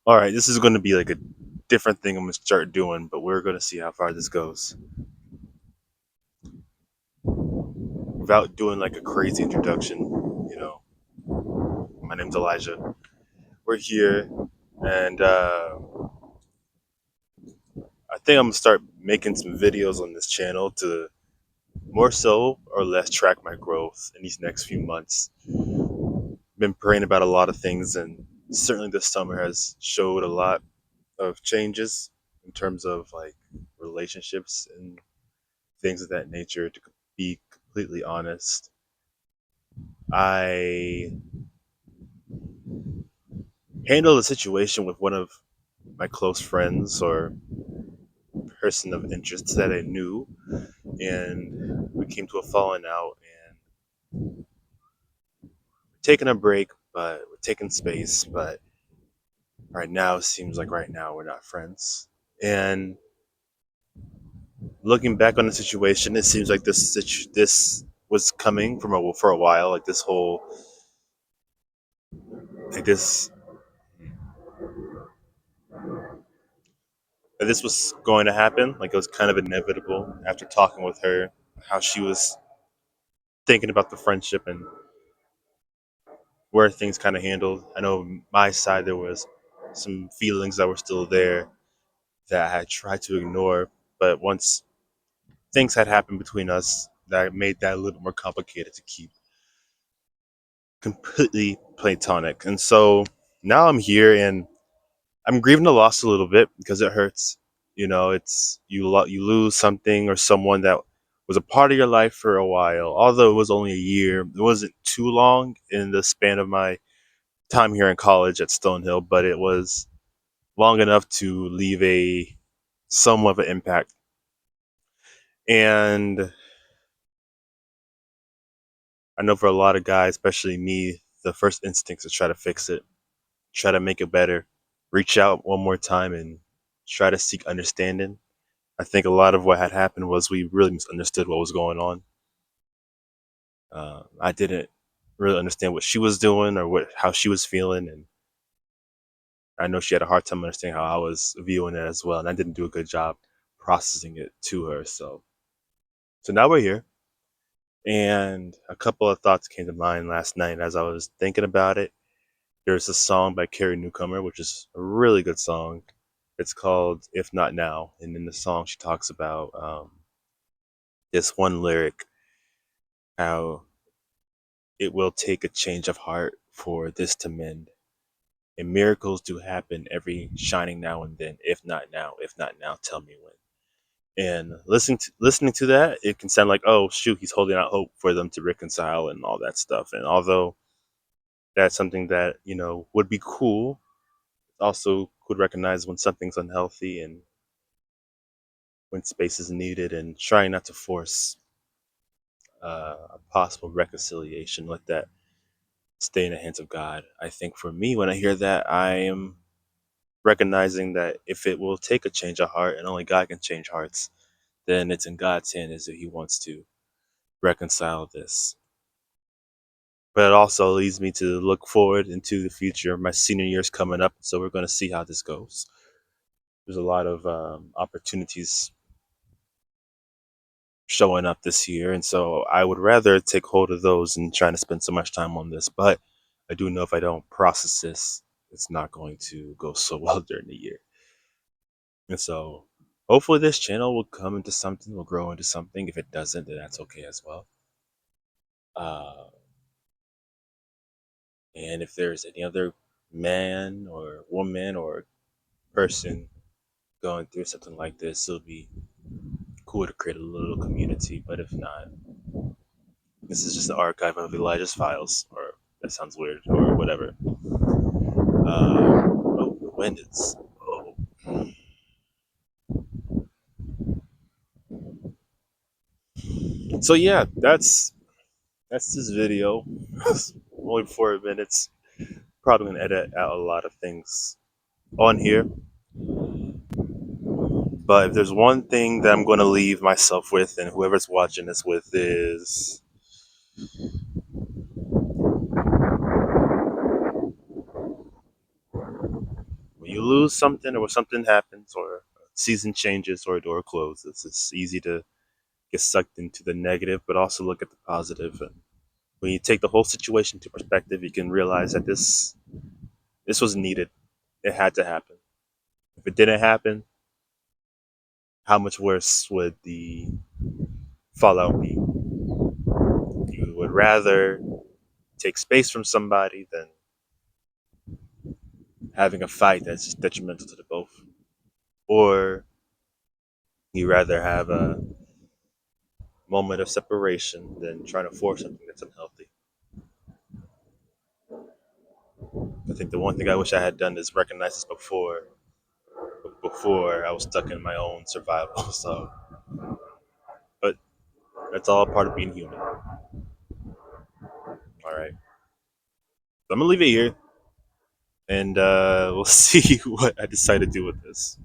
All right, this is going to be like a different thing I'm going to start doing, but we're going to see how far this goes without doing like a crazy introduction. You know, my name's Elijah. We're here, and I think I'm going to start making some videos on this channel to more so or less track my growth in these next few months. Been praying about a lot of things, and certainly this summer has showed a lot of changes in terms of like relationships and things of that nature. To be completely honest, I handled a situation with one of my close friends or person of interest that I knew, and we came to a falling out. And we're taking a break, but we're taking space. But right now, it seems like right now we're not friends. And looking back on the situation, it seems like this was coming from for a while. Like this whole like this was going to happen. Like it was kind of inevitable after talking with her, how she was thinking about the friendship and where things kind of handled. I know my side there was some feelings that were still there that I had tried to ignore, but once things had happened between us, that made that a little bit more complicated to keep completely platonic. And so now I'm here and I'm grieving the loss a little bit because it hurts. You know, it's you lose something or someone that was a part of your life for a while. Although it was only a year, it wasn't too long in the span of my time here in college at Stonehill, but it was long enough to leave a somewhat of an impact. And I know for a lot of guys, especially me, the first instinct is to try to fix it, try to make it better, reach out one more time and try to seek understanding. I think a lot of what had happened was we really misunderstood what was going on. I didn't really understand what she was doing or how she was feeling, and I know she had a hard time understanding how I was viewing it as well, and I didn't do a good job processing it to her. So now we're here, and a couple of thoughts came to mind last night as I was thinking about it. There's a song by Carrie Newcomer, which is a really good song. It's called "If Not Now," and in the song she talks about this one lyric, how it will take a change of heart for this to mend. And miracles do happen every shining now and then. If not now, tell me when. And listening to that, it can sound like, oh shoot, he's holding out hope for them to reconcile and all that stuff. And although that's something that would be cool, also could recognize when something's unhealthy and when space is needed, and trying not to force a possible reconciliation. Let that stay in the hands of God. I think for me, when I hear that, I am recognizing that if it will take a change of heart and only God can change hearts, then it's in God's hands if He wants to reconcile this. But it also leads me to look forward into the future. My senior year is coming up, so we're going to see how this goes. There's a lot of opportunities showing up this year, and so I would rather take hold of those and trying to spend so much time on this. But I do know if I don't process this, it's not going to go so well during the year. And so hopefully this channel will come into something, will grow into something. If it doesn't, then that's okay as well. Uh, and if there's any other man or woman or person going through something like this, it'll be cool to create a little community. But if not, this is just the archive of Elijah's files, or that sounds weird, or whatever. Oh, the wind is. Oh. So yeah, that's this video. Only 4 minutes. Probably gonna edit out a lot of things on here. But if there's one thing that I'm gonna leave myself with, and whoever's watching this with, is you lose something or something happens or a season changes or a door closes, it's easy to get sucked into the negative, but also look at the positive. And when you take the whole situation into perspective, you can realize that this was needed. It had to happen. If it didn't happen, how much worse would the fallout be? You would rather take space from somebody than having a fight that's just detrimental to the both, or you rather have a moment of separation than trying to force something that's unhealthy. I think the one thing I wish I had done is recognize this before I was stuck in my own survival. So, but that's all part of being human. All right, so I'm gonna leave it here, and we'll see what I decide to do with this.